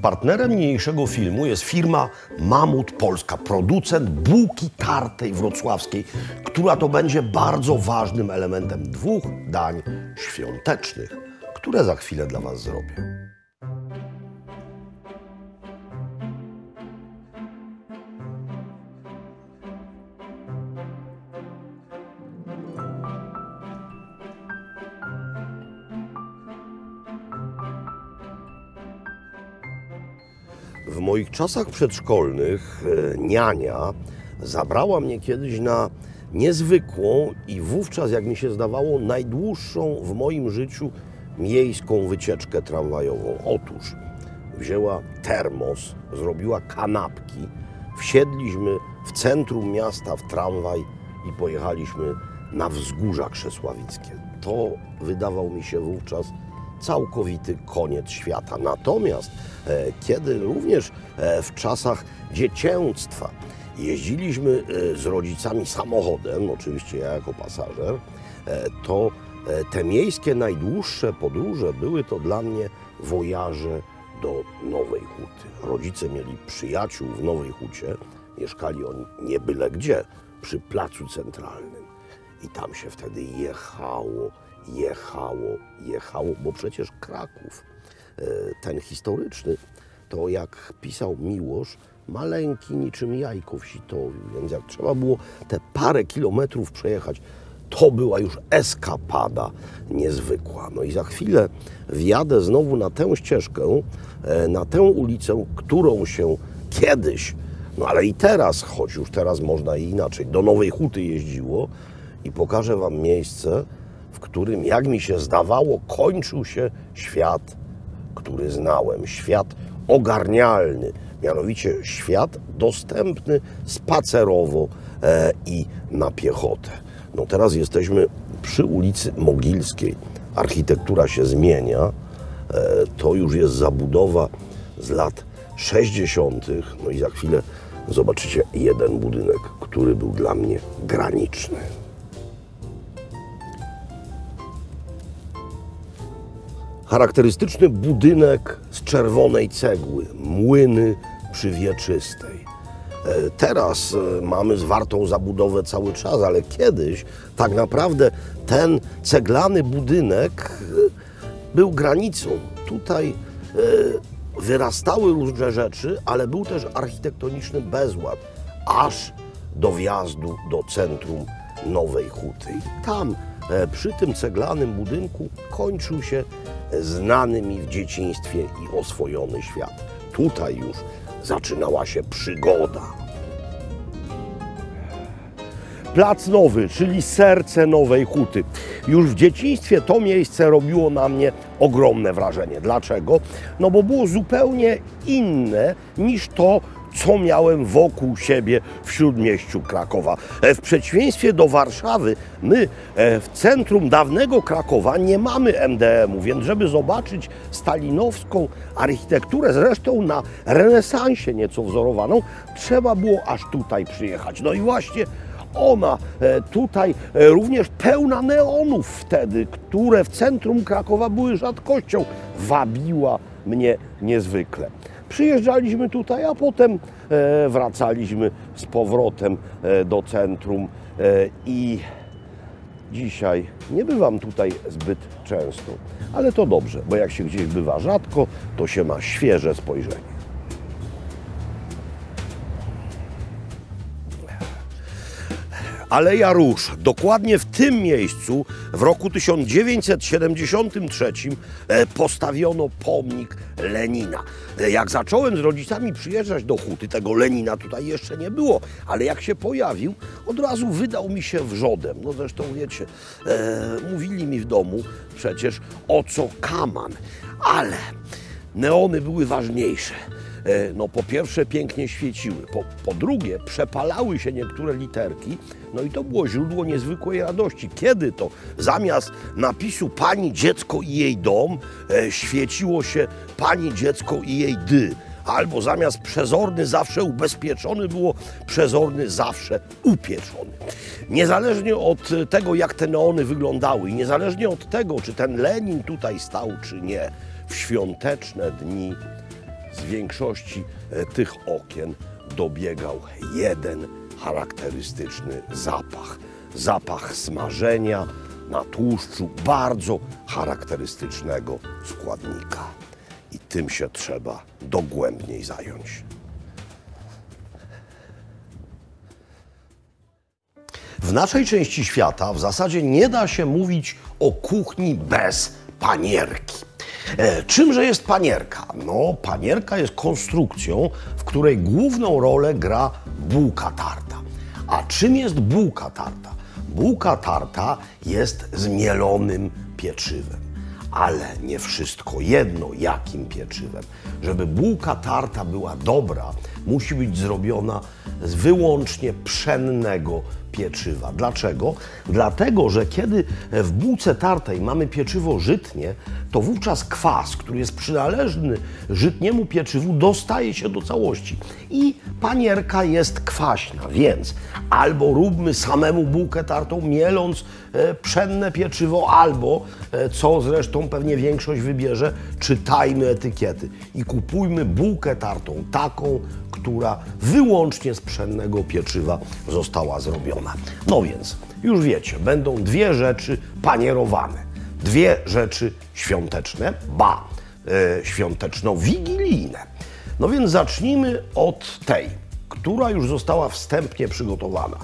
Partnerem niniejszego filmu jest firma Mamut Polska, producent bułki tartej wrocławskiej, która to będzie bardzo ważnym elementem dwóch dań świątecznych, które za chwilę dla Was zrobię. W moich czasach przedszkolnych niania zabrała mnie kiedyś na niezwykłą i wówczas, jak mi się zdawało, najdłuższą w moim życiu miejską wycieczkę tramwajową. Otóż wzięła termos, zrobiła kanapki, wsiedliśmy w centrum miasta w tramwaj i pojechaliśmy na wzgórza krzesławickie. To wydawał mi się wówczas całkowity koniec świata. Natomiast kiedy również w czasach dziecięctwa jeździliśmy z rodzicami samochodem, oczywiście ja jako pasażer, to te miejskie najdłuższe podróże były to dla mnie wojaże do Nowej Huty. Rodzice mieli przyjaciół w Nowej Hucie, mieszkali oni nie byle gdzie, przy Placu Centralnym. I tam się wtedy jechało, bo przecież Kraków, ten historyczny, to jak pisał Miłosz, maleńki niczym jajko w Sitowiu, więc jak trzeba było te parę kilometrów przejechać, to była już eskapada niezwykła. No i za chwilę wjadę znowu na tę ścieżkę, na tę ulicę, którą się kiedyś, no ale i teraz, choć już teraz można i inaczej, do Nowej Huty jeździło, i pokażę Wam miejsce, w którym, jak mi się zdawało, kończył się świat, który znałem. Świat ogarnialny, mianowicie świat dostępny spacerowo i na piechotę. No teraz jesteśmy przy ulicy Mogilskiej. Architektura się zmienia. To już jest zabudowa z lat 60. No i za chwilę zobaczycie jeden budynek, który był dla mnie graniczny. Charakterystyczny budynek z czerwonej cegły, młyny przy Wieczystej. Teraz mamy zwartą zabudowę cały czas, ale kiedyś tak naprawdę ten ceglany budynek był granicą. Tutaj wyrastały różne rzeczy, ale był też architektoniczny bezład, aż do wjazdu do centrum Nowej Huty. I tam, przy tym ceglanym budynku, kończył się znany mi w dzieciństwie i oswojony świat. Tutaj już zaczynała się przygoda. Plac Nowy, czyli serce Nowej Huty. Już w dzieciństwie to miejsce robiło na mnie ogromne wrażenie. Dlaczego? No bo było zupełnie inne niż to, co miałem wokół siebie w śródmieściu Krakowa. W przeciwieństwie do Warszawy, my w centrum dawnego Krakowa nie mamy MDM-u, więc żeby zobaczyć stalinowską architekturę, zresztą na renesansie nieco wzorowaną, trzeba było aż tutaj przyjechać. No i właśnie ona tutaj również pełna neonów wtedy, które w centrum Krakowa były rzadkością, wabiła mnie niezwykle. Przyjeżdżaliśmy tutaj, a potem wracaliśmy z powrotem do centrum i dzisiaj nie bywam tutaj zbyt często, ale to dobrze, bo jak się gdzieś bywa rzadko, to się ma świeże spojrzenie. Aleja Róż. Dokładnie w tym miejscu w roku 1973 postawiono pomnik Lenina. Jak zacząłem z rodzicami przyjeżdżać do Huty, tego Lenina tutaj jeszcze nie było, ale jak się pojawił, od razu wydał mi się wrzodem. No zresztą wiecie, mówili mi w domu przecież o co kaman, ale neony były ważniejsze. No po pierwsze pięknie świeciły, po drugie przepalały się niektóre literki, no i to było źródło niezwykłej radości. Kiedy to zamiast napisu Pani, dziecko i jej dom świeciło się Pani, dziecko i jej dy, albo zamiast przezorny zawsze ubezpieczony było przezorny zawsze upieczony. Niezależnie od tego, jak te neony wyglądały i niezależnie od tego, czy ten Lenin tutaj stał, czy nie, w świąteczne dni większości tych okien dobiegał jeden charakterystyczny zapach. Zapach smażenia na tłuszczu bardzo charakterystycznego składnika. I tym się trzeba dogłębniej zająć. W naszej części świata w zasadzie nie da się mówić o kuchni bez panierki. Czymże jest panierka? No, panierka jest konstrukcją, w której główną rolę gra bułka tarta. A czym jest bułka tarta? Bułka tarta jest zmielonym pieczywem. Ale nie wszystko jedno, jakim pieczywem. Żeby bułka tarta była dobra, musi być zrobiona z wyłącznie pszennego pieczywa. Dlaczego? Dlatego, że kiedy w bułce tartej mamy pieczywo żytnie, to wówczas kwas, który jest przynależny żytniemu pieczywu, dostaje się do całości. I panierka jest kwaśna, więc albo róbmy samemu bułkę tartą, mieląc pszenne pieczywo, albo, co zresztą pewnie większość wybierze, czytajmy etykiety i kupujmy bułkę tartą taką, która wyłącznie z pszennego pieczywa została zrobiona. No więc, już wiecie, będą dwie rzeczy panierowane, dwie rzeczy świąteczne, świąteczno-wigilijne. No więc zacznijmy od tej, która już została wstępnie przygotowana.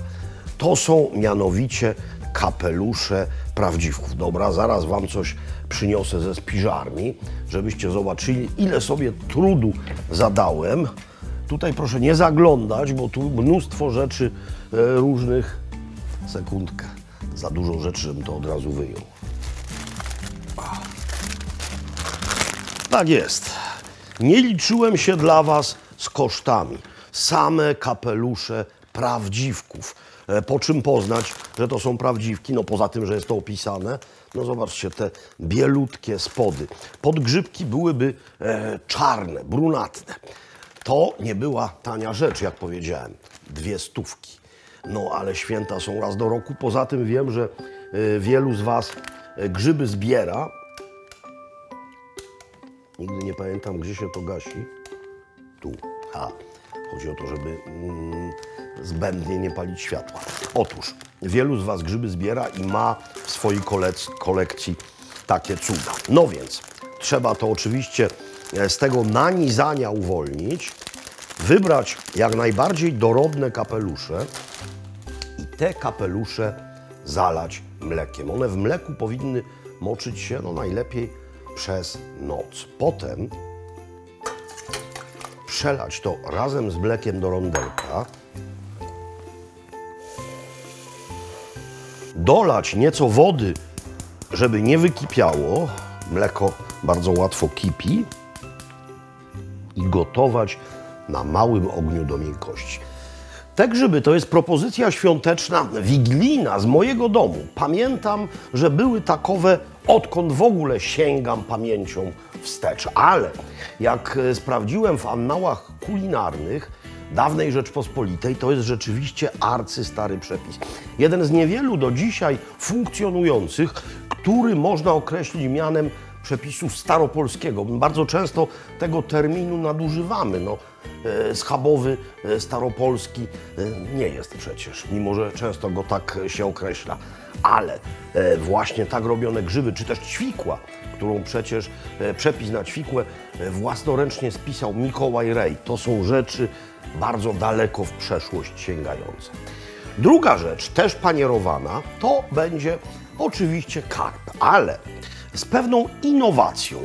To są mianowicie kapelusze prawdziwków. Dobra, zaraz wam coś przyniosę ze spiżarni, żebyście zobaczyli, ile sobie trudu zadałem. Tutaj proszę nie zaglądać, bo tu mnóstwo rzeczy różnych. Sekundkę. Za dużo rzeczy, żebym to od razu wyjął. Tak jest. Nie liczyłem się dla was z kosztami. Same kapelusze prawdziwków. Po czym poznać, że to są prawdziwki? No poza tym, że jest to opisane. No zobaczcie, te bielutkie spody. Podgrzybki byłyby czarne, brunatne. To nie była tania rzecz, jak powiedziałem. 200. No ale święta są raz do roku. Poza tym wiem, że wielu z was grzyby zbiera. Nigdy nie pamiętam, gdzie się to gasi. Tu. Chodzi o to, żeby zbędnie nie palić światła. Otóż wielu z was grzyby zbiera i ma w swojej kolekcji takie cuda. No więc trzeba to oczywiście z tego nanizania uwolnić, wybrać jak najbardziej dorodne kapelusze i te kapelusze zalać mlekiem. One w mleku powinny moczyć się no najlepiej przez noc. Potem przelać to razem z mlekiem do rondelka, dolać nieco wody, żeby nie wykipiało, mleko bardzo łatwo kipi, i gotować na małym ogniu do miękkości. Te grzyby to jest propozycja świąteczna, wigilijna z mojego domu. Pamiętam, że były takowe, odkąd w ogóle sięgam pamięcią wstecz. Ale jak sprawdziłem w annałach kulinarnych dawnej Rzeczpospolitej, to jest rzeczywiście arcystary przepis. Jeden z niewielu do dzisiaj funkcjonujących, który można określić mianem przepisu staropolskiego. Bardzo często tego terminu nadużywamy. No, schabowy staropolski nie jest przecież, mimo że często go tak się określa. Ale właśnie tak robione grzyby, czy też ćwikła, którą przecież przepis na ćwikłę własnoręcznie spisał Mikołaj Rej. To są rzeczy bardzo daleko w przeszłość sięgające. Druga rzecz, też panierowana, to będzie oczywiście karp, ale z pewną innowacją.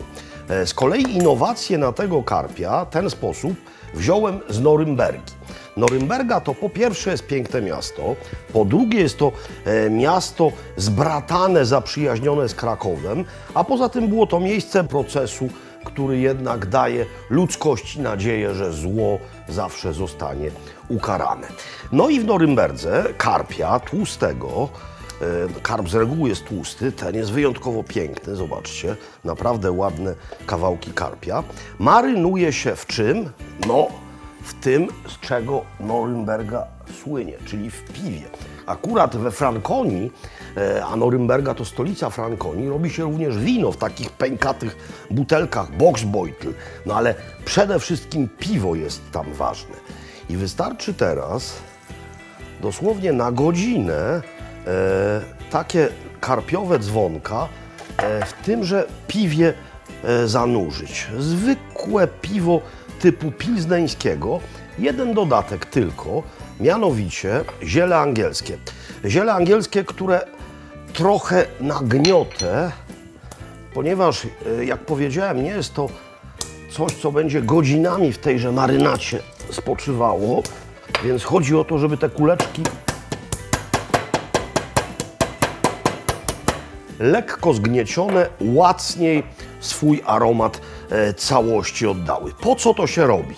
Z kolei innowację na tego karpia, ten sposób, wziąłem z Norymbergi. Norymberga to po pierwsze jest piękne miasto, po drugie jest to miasto zbratane, zaprzyjaźnione z Krakowem, a poza tym było to miejsce procesu, który jednak daje ludzkości nadzieję, że zło zawsze zostanie ukarane. No i w Norymberdze karpia tłustego, karp z reguły jest tłusty, ten jest wyjątkowo piękny, zobaczcie, naprawdę ładne kawałki karpia. Marynuje się w czym? No, w tym, z czego Norymberga słynie, czyli w piwie. Akurat we Frankonii, a Norymberga to stolica Frankonii, robi się również wino w takich pękatych butelkach, Bocksbeutel. No ale przede wszystkim piwo jest tam ważne. I wystarczy teraz dosłownie na godzinę takie karpiowe dzwonka w tymże piwie zanurzyć. Zwykłe piwo typu pilzneńskiego, jeden dodatek tylko, mianowicie ziele angielskie. Ziele angielskie, które trochę nagniotę, ponieważ, jak powiedziałem, nie jest to coś, co będzie godzinami w tejże marynacie spoczywało, więc chodzi o to, żeby te kuleczki lekko zgniecione, łacniej swój aromat całości oddały. Po co to się robi?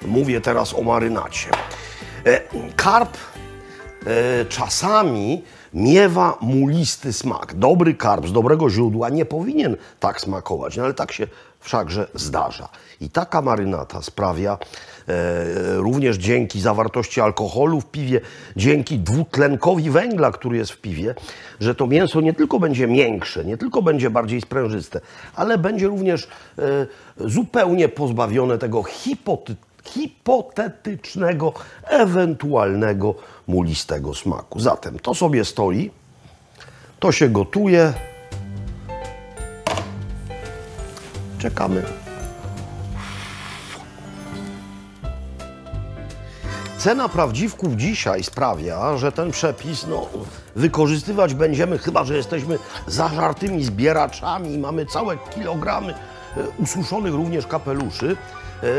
Mówię teraz o marynacie. Karp czasami miewa mulisty smak. Dobry karp z dobrego źródła nie powinien tak smakować, no ale tak się wszakże zdarza. I taka marynata sprawia również dzięki zawartości alkoholu w piwie, dzięki dwutlenkowi węgla, który jest w piwie, że to mięso nie tylko będzie miększe, nie tylko będzie bardziej sprężyste, ale będzie również zupełnie pozbawione tego hipotetycznego, ewentualnego mulistego smaku. Zatem to sobie stoi, to się gotuje. Czekamy. Cena prawdziwków dzisiaj sprawia, że ten przepis wykorzystywać będziemy, chyba że jesteśmy zażartymi zbieraczami i mamy całe kilogramy ususzonych również kapeluszy.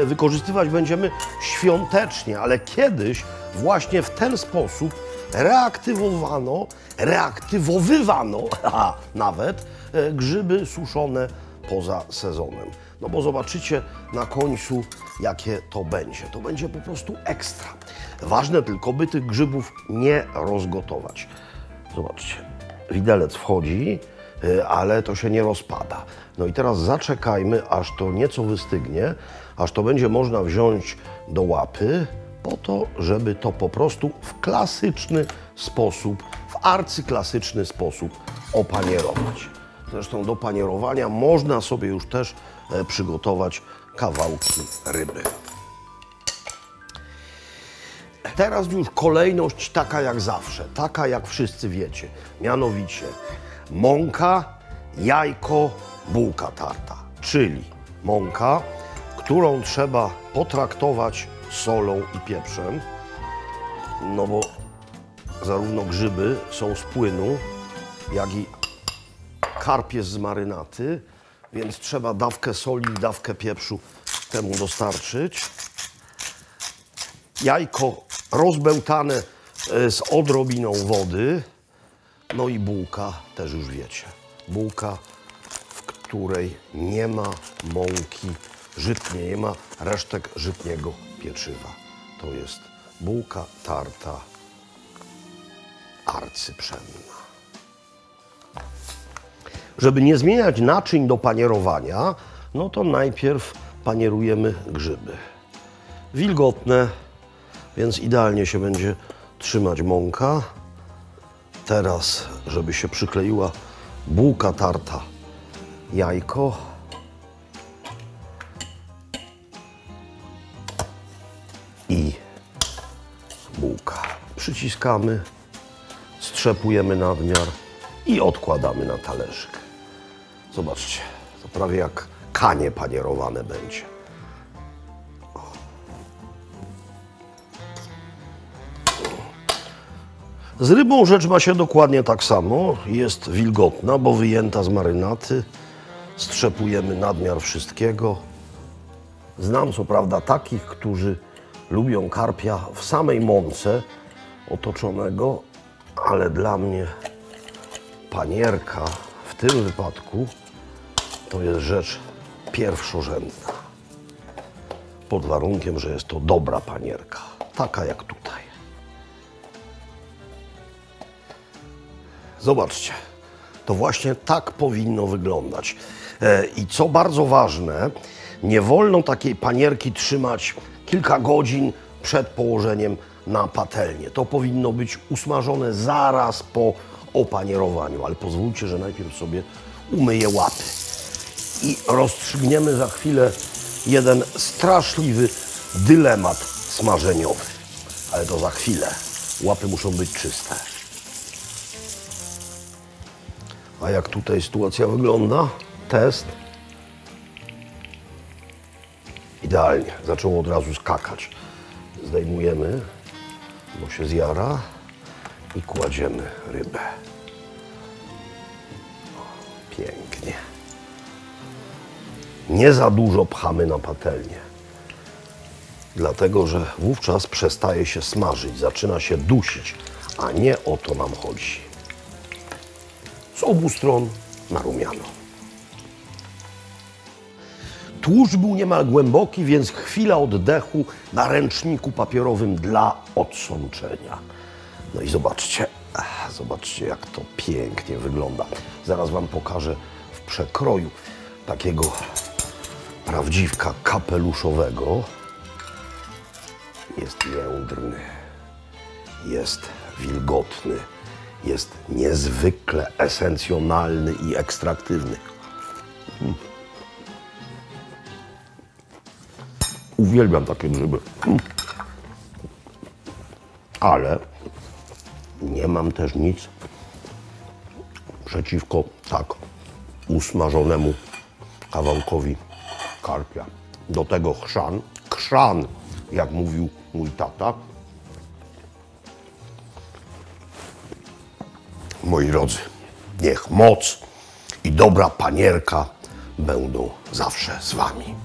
Wykorzystywać będziemy świątecznie, ale kiedyś właśnie w ten sposób reaktywowywano nawet grzyby suszone poza sezonem. No bo zobaczycie na końcu, jakie to będzie. To będzie po prostu ekstra. Ważne tylko, by tych grzybów nie rozgotować. Zobaczcie, widelec wchodzi, ale to się nie rozpada. No i teraz zaczekajmy, aż to nieco wystygnie, aż to będzie można wziąć do łapy, po to, żeby to po prostu w klasyczny sposób, w arcyklasyczny sposób opanierować. Zresztą do panierowania można sobie już też przygotować kawałki ryby. Teraz już kolejność taka jak zawsze, taka jak wszyscy wiecie, mianowicie mąka, jajko, bułka tarta, czyli mąka, którą trzeba potraktować solą i pieprzem, no bo zarówno grzyby są z płynu, jak i karp jest z marynaty, więc trzeba dawkę soli i dawkę pieprzu temu dostarczyć. Jajko rozbełtane z odrobiną wody, no i bułka, też już wiecie, bułka, w której nie ma mąki żytniej, nie ma resztek żytniego pieczywa. To jest bułka tarta arcypszenna. Żeby nie zmieniać naczyń do panierowania, no to najpierw panierujemy grzyby. Wilgotne, więc idealnie się będzie trzymać mąka. Teraz, żeby się przykleiła bułka tarta, jajko. I bułka. Przyciskamy, strzepujemy nadmiar i odkładamy na talerzyk. Zobaczcie, to prawie jak kanie panierowane będzie. Z rybą rzecz ma się dokładnie tak samo. Jest wilgotna, bo wyjęta z marynaty. Strzepujemy nadmiar wszystkiego. Znam co prawda takich, którzy lubią karpia w samej mące otoczonego, ale dla mnie panierka w tym wypadku to jest rzecz pierwszorzędna. Pod warunkiem, że jest to dobra panierka, taka jak tutaj. Zobaczcie, to właśnie tak powinno wyglądać. I co bardzo ważne, nie wolno takiej panierki trzymać kilka godzin przed położeniem na patelnię. To powinno być usmażone zaraz po opanierowaniu, ale pozwólcie, że najpierw sobie umyję łapy. I rozstrzygniemy za chwilę jeden straszliwy dylemat smażeniowy. Ale to za chwilę. Łapy muszą być czyste. A jak tutaj sytuacja wygląda? Test. Idealnie. Zaczęło od razu skakać. Zdejmujemy, bo się zjara i kładziemy rybę. Pięknie. Nie za dużo pchamy na patelnię, dlatego że wówczas przestaje się smażyć, zaczyna się dusić, a nie o to nam chodzi. Z obu stron na rumiano. Tłuszcz był niemal głęboki, więc chwila oddechu na ręczniku papierowym dla odsączenia. No i zobaczcie jak to pięknie wygląda. Zaraz wam pokażę w przekroju takiego prawdziwka kapeluszowego. Jest jędrny, jest wilgotny, jest niezwykle esencjonalny i ekstraktywny. Uwielbiam takie grzyby. Ale nie mam też nic przeciwko tak usmażonemu kawałkowi karpia. Do tego chrzan, jak mówił mój tata. Moi drodzy, niech moc i dobra panierka będą zawsze z wami.